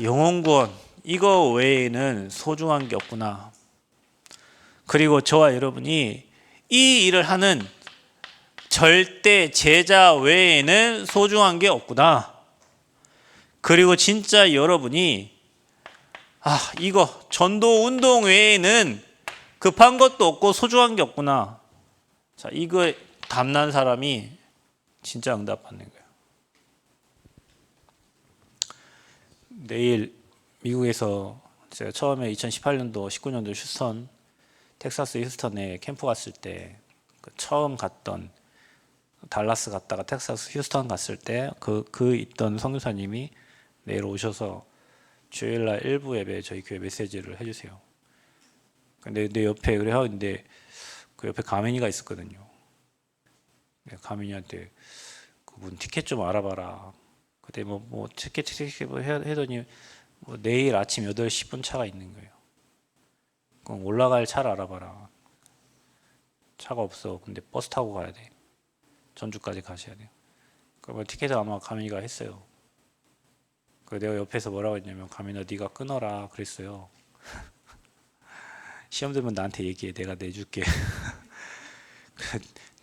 영혼구원 이거 외에는 소중한 게 없구나. 그리고 저와 여러분이 이 일을 하는 절대 제자 외에는 소중한 게 없구나. 그리고 진짜 여러분이 이거 전도 운동 외에는 급한 것도 없고 소중한 게 없구나. 자, 이거 담난 사람이 진짜 응답받는 거예요. 내일 미국에서 제가 처음에 2018년도 19년도 휴스턴 텍사스 휴스턴에 캠프 갔을 때 처음 갔던 달라스 갔다가 텍사스 휴스턴 갔을 때 그 있던 선교사님이 내일 오셔서 주일날 일부 예배 저희 교회 메시지를 해주세요. 근데 내 옆에 그래 하는데 그 옆에 가민이가 있었거든요. 가민이한테 그분 티켓 좀 알아봐라. 그때 뭐 티켓 해더니 뭐 내일 아침 8시 10분 차가 있는 거예요. 그럼 올라갈 차를 알아봐라. 차가 없어. 근데 버스 타고 가야 돼. 전주까지 가셔야 돼요. 그러면 티켓을 아마 가민이가 했어요. 그 내가 옆에서 뭐라고 했냐면 가민아 네가 끊어라 그랬어요. 시험 들면 나한테 얘기해. 내가 내줄게.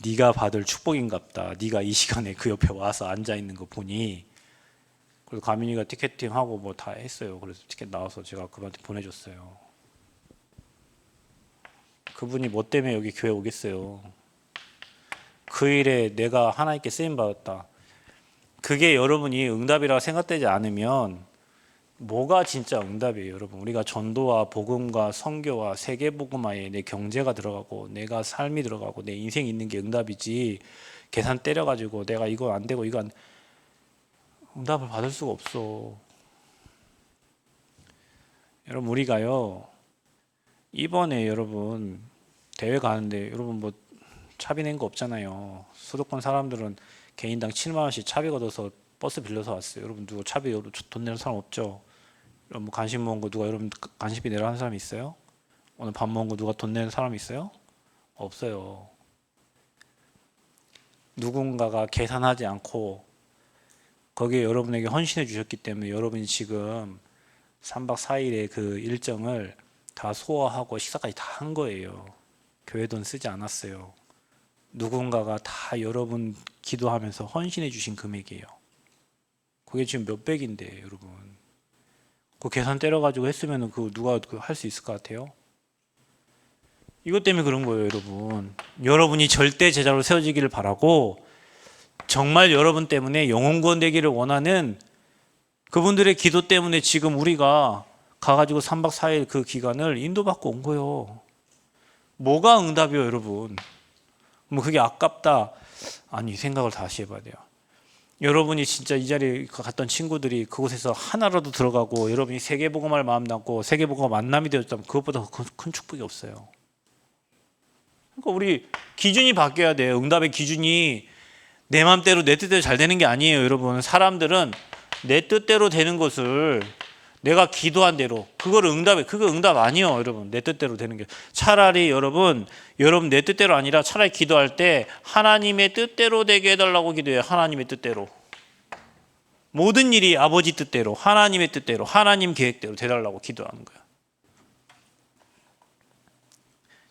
네가 받을 축복인갑다. 네가 이 시간에 그 옆에 와서 앉아 있는 거 보니. 그래서 가민이가 티켓팅하고 뭐 다 했어요. 그래서 티켓 나와서 제가 그분한테 보내줬어요. 그분이 뭐 때문에 여기 교회 오겠어요. 그 일에 내가 하나님께 쓰임 받았다. 그게 여러분이 응답이라고 생각되지 않으면 뭐가 진짜 응답이에요, 여러분? 우리가 전도와 복음과 선교와 세계복음화에 내 경제가 들어가고 내가 삶이 들어가고 내 인생이 있는 게 응답이지. 계산 때려가지고 내가 이거 안 되고 이거 안 응답을 받을 수가 없어. 여러분 우리가요 이번에 여러분 대회 가는데 여러분 뭐 차비 낸 거 없잖아요. 수도권 사람들은 개인당 7만 원씩 차비 걷어서 버스 빌려서 왔어요. 여러분 누구 차비 돈 내는 사람 없죠? 여러분 간식 먹은 거 누가 여러분 간식비 내라 하는 사람 있어요? 오늘 밥 먹은 거 누가 돈 내는 사람 있어요? 없어요. 누군가가 계산하지 않고 거기에 여러분에게 헌신해 주셨기 때문에 여러분이 지금 3박 4일의 그 일정을 다 소화하고 식사까지 다 한 거예요. 교회 돈 쓰지 않았어요. 누군가가 다 여러분 기도하면서 헌신해 주신 금액이에요. 그게 지금 몇백인데 여러분. 그 계산 때려가지고 했으면 그 누가 할 수 있을 것 같아요? 이것 때문에 그런 거예요, 여러분. 여러분이 절대 제자로 세워지기를 바라고 정말 여러분 때문에 영혼 구원 되기를 원하는 그분들의 기도 때문에 지금 우리가 가가지고 3박 4일 그 기간을 인도받고 온 거예요. 뭐가 응답이요, 여러분? 뭐 그게 아깝다. 아니, 생각을 다시 해봐야 돼요. 여러분이 진짜 이 자리에 갔던 친구들이 그곳에서 하나라도 들어가고 여러분이 세계복음을 마음 담고 세계복음 만남이 되었다면 그것보다 큰 축복이 없어요. 그러니까 우리 기준이 바뀌어야 돼요. 응답의 기준이 내 맘대로 내 뜻대로 잘 되는 게 아니에요, 여러분. 사람들은 내 뜻대로 되는 것을 내가 기도한 대로 그거 응답 아니에요, 여러분. 내 뜻대로 되는 게 차라리 여러분 내 뜻대로 아니라 차라리 기도할 때 하나님의 뜻대로 되게 해달라고 기도해요. 하나님의 뜻대로 모든 일이 아버지 뜻대로 하나님의 뜻대로 하나님 계획대로 되달라고 기도하는 거예요.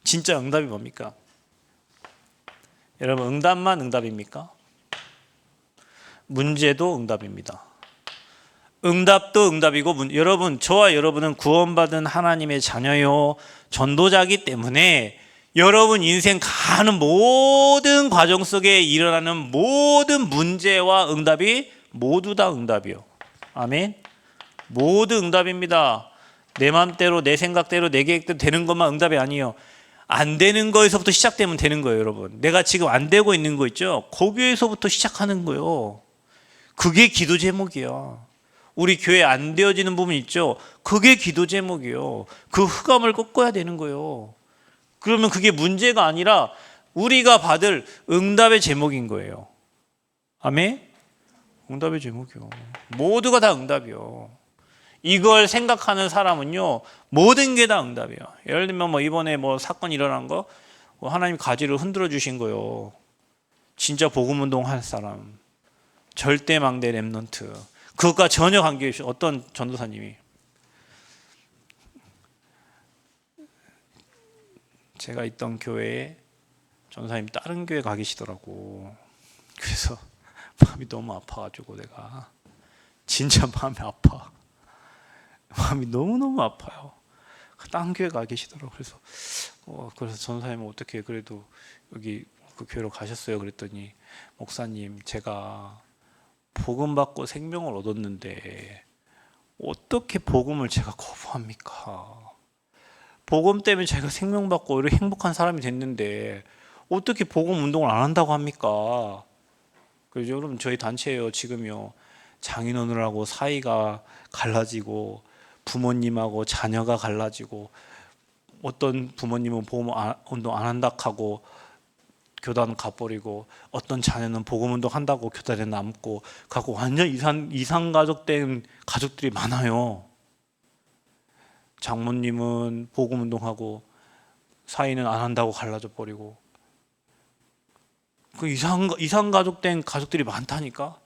진짜 응답이 뭡니까? 여러분, 응답만 응답입니까? 문제도 응답입니다. 응답도 응답이고, 여러분, 저와 여러분은 구원받은 하나님의 자녀요, 전도자이기 때문에 여러분 인생 가는 모든 과정 속에 일어나는 모든 문제와 응답이 모두 다 응답이요. 아멘. 모두 응답입니다. 내 마음대로 내 생각대로 내 계획대로 되는 것만 응답이 아니에요. 안 되는 거에서부터 시작되면 되는 거예요, 여러분. 내가 지금 안 되고 있는 거 있죠? 거기에서부터 시작하는 거예요. 그게 기도 제목이야. 우리 교회 안 되어지는 부분 있죠? 그게 기도 제목이에요. 그 흑암을 꺾어야 되는 거예요. 그러면 그게 문제가 아니라 우리가 받을 응답의 제목인 거예요. 아멘? 응답의 제목이요. 모두가 다 응답이요. 이걸 생각하는 사람은요, 모든 게 다 응답이에요. 예를 들면 이번에 사건이 일어난 거, 하나님 가지를 흔들어 주신 거요. 진짜 복음 운동 할 사람, 절대 망대 렘넌트. 그것과 전혀 관계없이 어떤 전도사님이 제가 있던 교회에 전도사님 다른 교회 가 계시더라고. 그래서 마음이 너무 아파가지고 내가 진짜 마음이 아파. 마음이 너무너무 아파요. 딴 교회 가 계시더라고. 그래서 전도사님 어떻게 그래도 여기 그 교회로 가셨어요? 그랬더니 목사님, 제가 복음 받고 생명을 얻었는데 어떻게 복음을 제가 거부합니까? 복음 때문에 제가 생명 받고 이렇게 행복한 사람이 됐는데 어떻게 복음 운동을 안 한다고 합니까? 그래서 여러분, 저희 단체예요. 지금요, 장인어른하고 사이가 갈라지고 부모님하고 자녀가 갈라지고 어떤 부모님은 복음 운동 안 한다 하고 교단 가버리고 어떤 자녀는 복음 운동 한다고 교단에 남고 갖고 완전 이상 가족된 가족들이 많아요. 장모님은 복음 운동하고 사이는 안 한다고 갈라져 버리고 그 이상 가족된 가족들이 많다니까.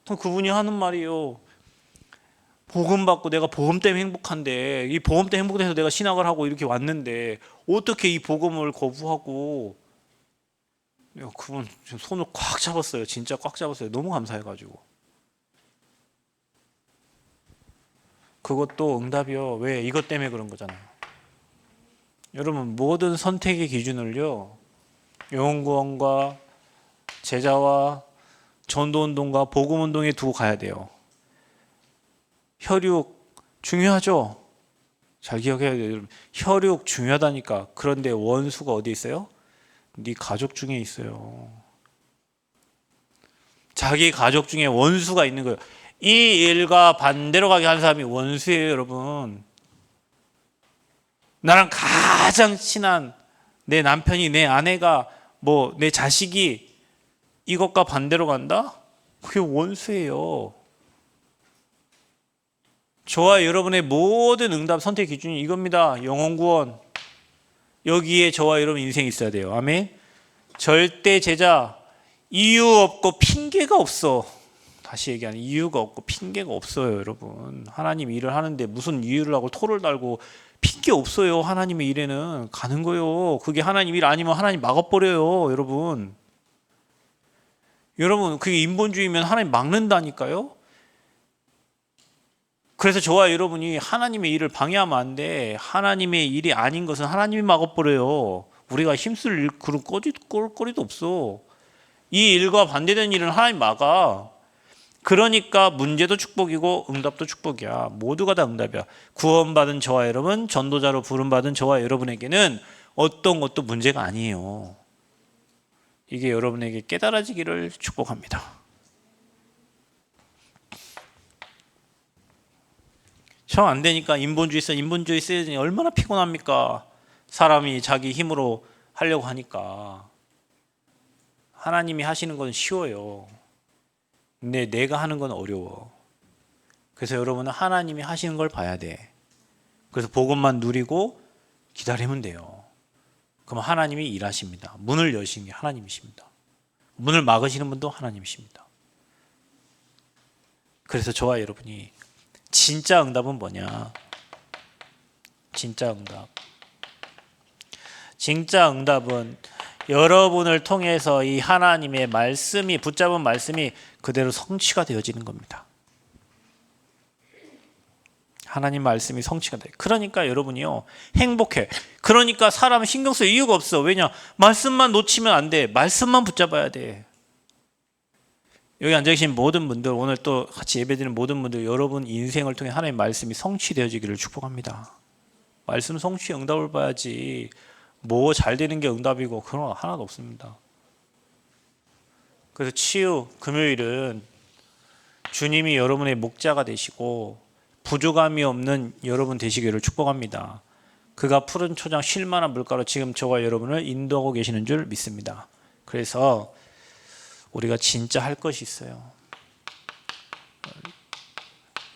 그분이 하는 말이요. 복음 받고 내가 복음 때문에 행복한데 이 복음 때문에 행복해서 내가 신학을 하고 이렇게 왔는데 어떻게 이 복음을 거부하고. 그분 손을 꽉 잡았어요. 진짜 꽉 잡았어요. 너무 감사해가지고. 그것도 응답이요. 왜? 이것 때문에 그런 거잖아요. 여러분, 모든 선택의 기준을요, 영혼구원과 제자와 전도운동과 복음운동에 두고 가야 돼요. 혈육 중요하죠? 잘 기억해야 돼요. 여러분. 혈육 중요하다니까. 그런데 원수가 어디 있어요? 네 가족 중에 있어요. 자기 가족 중에 원수가 있는 거예요. 이 일과 반대로 가게 한 사람이 원수예요, 여러분. 나랑 가장 친한 내 남편이, 내 아내가, 내 자식이 이것과 반대로 간다? 그게 원수예요. 저와 여러분의 모든 응답 선택 기준이 이겁니다. 영혼구원. 여기에 저와 여러분 인생이 있어야 돼요. 아멘. 절대 제자, 이유 없고 핑계가 없어. 다시 얘기하는 이유가 없고 핑계가 없어요, 여러분. 하나님 일을 하는데 무슨 이유를 하고 토를 달고 핑계 없어요. 하나님의 일에는 가는 거예요. 그게 하나님 일 아니면 하나님 막아버려요, 여러분. 여러분, 그게 인본주의면 하나님 막는다니까요. 그래서 저와 여러분이 하나님의 일을 방해하면 안 돼. 하나님의 일이 아닌 것은 하나님이 막아버려요. 우리가 힘쓸 그런 거리도 없어. 이 일과 반대되는 일은 하나님 막아. 그러니까 문제도 축복이고 응답도 축복이야. 모두가 다 응답이야. 구원받은 저와 여러분, 전도자로 부름받은 저와 여러분에게는 어떤 것도 문제가 아니에요. 이게 여러분에게 깨달아지기를 축복합니다. 정 안 되니까 인본주의 쓰니 얼마나 피곤합니까? 사람이 자기 힘으로 하려고 하니까. 하나님이 하시는 건 쉬워요. 근데 내가 하는 건 어려워. 그래서 여러분은 하나님이 하시는 걸 봐야 돼. 그래서 복음만 누리고 기다리면 돼요. 그럼 하나님이 일하십니다. 문을 여신 게 하나님이십니다. 문을 막으시는 분도 하나님이십니다. 그래서 저와 여러분이 진짜 응답은 뭐냐? 진짜 응답. 진짜 응답은 여러분을 통해서 이 하나님의 말씀이, 붙잡은 말씀이 그대로 성취가 되어지는 겁니다. 하나님 말씀이 성취가 돼. 그러니까 여러분이요, 행복해. 그러니까 사람 신경 쓸 이유가 없어. 왜냐? 말씀만 놓치면 안 돼. 말씀만 붙잡아야 돼. 여기 앉아 계신 모든 분들, 오늘 또 같이 예배드리는 모든 분들, 여러분 인생을 통해 하나님의 말씀이 성취되어지기를 축복합니다. 말씀 성취 응답을 봐야지. 뭐 잘 되는 게 응답이고 그런 거 하나도 없습니다. 그래서 치유 금요일은 주님이 여러분의 목자가 되시고 부족함이 없는 여러분 되시기를 축복합니다. 그가 푸른 초장 쉴 만한 물가로 지금 저와 여러분을 인도하고 계시는 줄 믿습니다. 그래서 우리가 진짜 할 것이 있어요.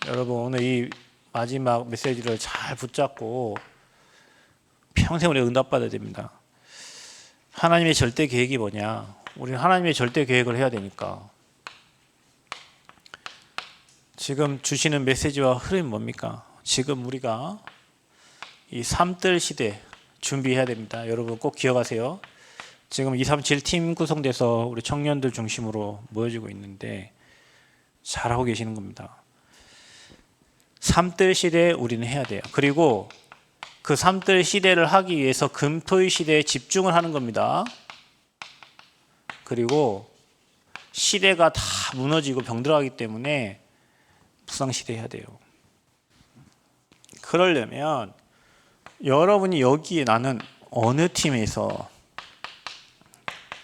여러분 오늘 이 마지막 메시지를 잘 붙잡고 평생 우리가 응답받아야 됩니다. 하나님의 절대 계획이 뭐냐? 우리는 하나님의 절대 계획을 해야 되니까. 지금 주시는 메시지와 흐름이 뭡니까? 지금 우리가 이 삼들 시대 준비해야 됩니다. 여러분 꼭 기억하세요. 지금 237 팀 구성돼서 우리 청년들 중심으로 모여지고 있는데 잘하고 계시는 겁니다. 삼들 시대에 우리는 해야 돼요. 그리고 그 삼들 시대를 하기 위해서 금토일 시대에 집중을 하는 겁니다. 그리고 시대가 다 무너지고 병들어가기 때문에 무상시대 해야 돼요. 그러려면 여러분이 여기에 나는 어느 팀에서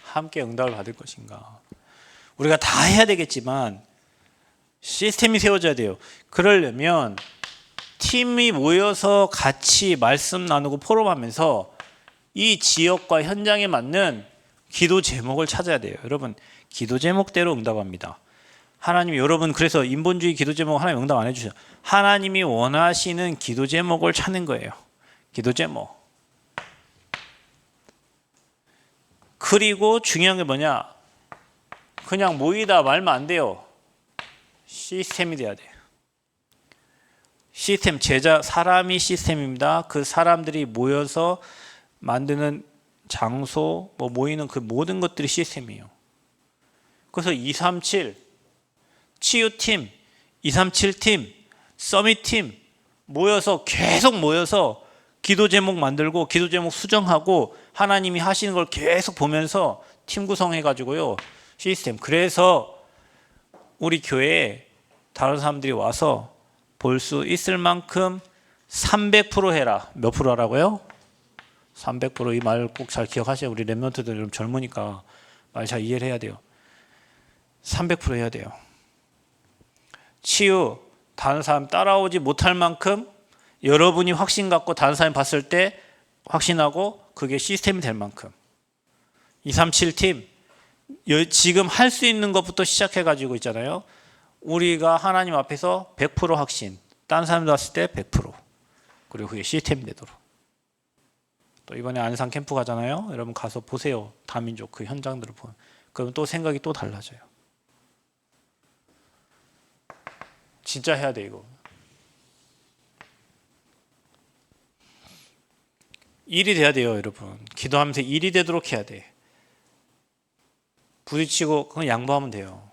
함께 응답을 받을 것인가. 우리가 다 해야 되겠지만 시스템이 세워져야 돼요. 그러려면 팀이 모여서 같이 말씀 나누고 포럼하면서 이 지역과 현장에 맞는 기도 제목을 찾아야 돼요. 여러분 기도 제목대로 응답합니다. 하나님이 여러분 그래서 인본주의 기도 제목 하나님 응답 안 해주셔요. 하나님이 원하시는 기도 제목을 찾는 거예요. 기도 제목. 그리고 중요한 게 뭐냐? 그냥 모이다 말면 안 돼요. 시스템이 돼야 돼요. 시스템, 제자, 사람이 시스템입니다. 그 사람들이 모여서 만드는 장소, 뭐 모이는 그 모든 것들이 시스템이에요. 그래서 237 치유팀, 237팀, 서밋팀 모여서 계속 모여서 기도 제목 만들고 기도 제목 수정하고 하나님이 하시는 걸 계속 보면서 팀 구성해가지고요. 시스템. 그래서 우리 교회에 다른 사람들이 와서 볼 수 있을 만큼 300% 해라. 몇 프로 하라고요? 300%. 이 말 꼭 잘 기억하세요. 우리 랩런트들 좀 젊으니까 말 잘 이해를 해야 돼요. 300% 해야 돼요. 치유, 다른 사람 따라오지 못할 만큼 여러분이 확신 갖고 다른 사람이 봤을 때 확신하고 그게 시스템이 될 만큼 237팀 지금 할 수 있는 것부터 시작해가지고 있잖아요. 우리가 하나님 앞에서 100% 확신, 다른 사람들 왔을 때 100%, 그리고 그게 시스템이 되도록. 또 이번에 안산 캠프 가잖아요. 여러분 가서 보세요. 다민족 그 현장들을 보면 그럼 또 생각이 또 달라져요. 진짜 해야 돼 이거. 일이 돼야 돼요, 여러분. 기도하면서 일이 되도록 해야 돼. 부딪히고 그건 양보하면 돼요.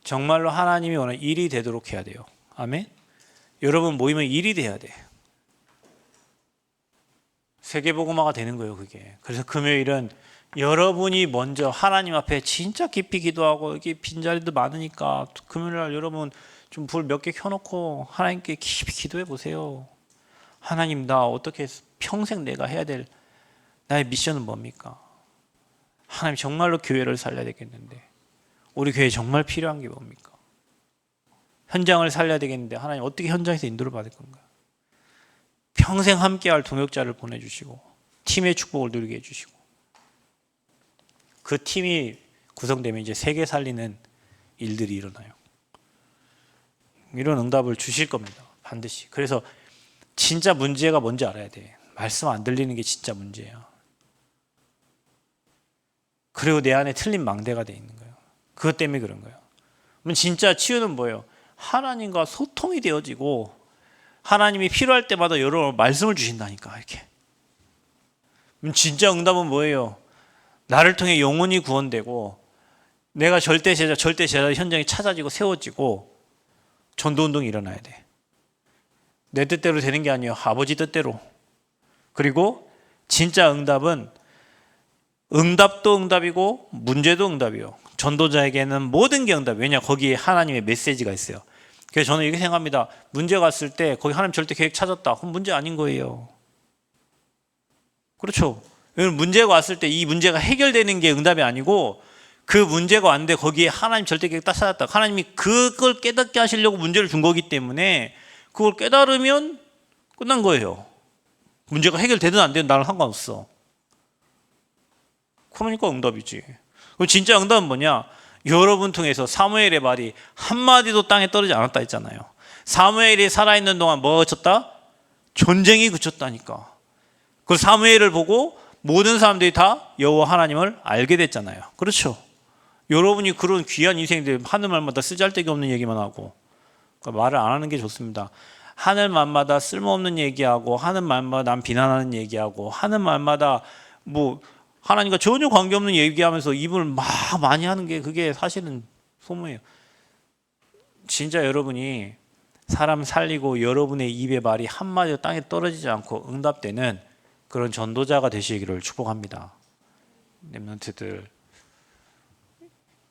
정말로 하나님이 원하는 일이 되도록 해야 돼요. 아멘. 여러분 모이면 일이 돼야 돼. 세계복음화가 되는 거예요, 그게. 그래서 금요일은 여러분이 먼저 하나님 앞에 진짜 깊이 기도하고, 여기 빈자리도 많으니까 금요일날 여러분 좀 불 몇 개 켜놓고 하나님께 깊이 기도해 보세요. 하나님, 나 어떻게 평생 내가 해야 될 나의 미션은 뭡니까? 하나님, 정말로 교회를 살려야 되겠는데, 우리 교회에 정말 필요한 게 뭡니까? 현장을 살려야 되겠는데, 하나님 어떻게 현장에서 인도를 받을 건가? 평생 함께할 동역자를 보내주시고 팀의 축복을 누리게 해주시고, 그 팀이 구성되면 이제 세계 살리는 일들이 일어나요. 이런 응답을 주실 겁니다, 반드시. 그래서 진짜 문제가 뭔지 알아야 돼. 말씀 안 들리는 게 진짜 문제야. 그리고 내 안에 틀린 망대가 돼 있는 거예요. 그것 때문에 그런 거예요. 그럼 진짜 치유는 뭐예요? 하나님과 소통이 되어지고, 하나님이 필요할 때마다 여러 말씀을 주신다니까, 이렇게. 그럼 진짜 응답은 뭐예요? 나를 통해 영혼이 구원되고, 내가 절대 제자 현장이 찾아지고 세워지고, 전도운동이 일어나야 돼. 내 뜻대로 되는 게 아니에요. 아버지 뜻대로. 그리고 진짜 응답은 응답도 응답이고 문제도 응답이에요. 전도자에게는 모든 게 응답이에요. 왜냐? 거기에 하나님의 메시지가 있어요. 그래서 저는 이렇게 생각합니다. 문제가 왔을 때 거기 하나님 절대 계획 찾았다. 그럼 문제 아닌 거예요. 그렇죠? 문제가 왔을 때 이 문제가 해결되는 게 응답이 아니고, 그 문제가 왔는데 거기에 하나님 절대 계획 딱 찾았다. 하나님이 그걸 깨닫게 하시려고 문제를 준 거기 때문에 그걸 깨달으면 끝난 거예요. 문제가 해결되든 안 되든 나랑 상관없어. 그러니까 응답이지. 그럼 진짜 응답은 뭐냐? 여러분 통해서 사무엘의 말이 한마디도 땅에 떨어지지 않았다 했잖아요. 사무엘이 살아있는 동안 뭐가 그쳤다? 전쟁이 그쳤다니까. 그 사무엘을 보고 모든 사람들이 다 여호와 하나님을 알게 됐잖아요. 그렇죠? 여러분이 그런 귀한 인생들 하늘 말마다 쓰잘데기 없는 얘기만 하고, 그러니까 말을 안 하는 게 좋습니다. 하늘 말마다 쓸모없는 얘기하고, 하는 말마다 남 비난하는 얘기하고, 하는 말마다 뭐 하나님과 전혀 관계없는 얘기하면서 입을 막 많이 하는 게, 그게 사실은 소모예요. 진짜 여러분이 사람 살리고 여러분의 입의 말이 한마디도 땅에 떨어지지 않고 응답되는 그런 전도자가 되시기를 축복합니다. 렘넌트들,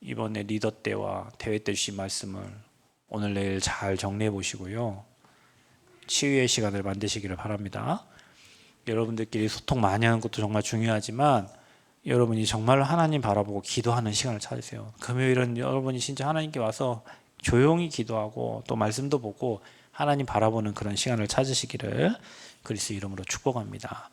이번에 리더 때와 대회 때 주신 말씀을 오늘 내일 잘 정리해 보시고요, 치유의 시간을 만드시기를 바랍니다. 여러분들끼리 소통 많이 하는 것도 정말 중요하지만, 여러분이 정말로 하나님 바라보고 기도하는 시간을 찾으세요. 금요일은 여러분이 진짜 하나님께 와서 조용히 기도하고 또 말씀도 보고 하나님 바라보는 그런 시간을 찾으시기를 그리스도 이름으로 축복합니다.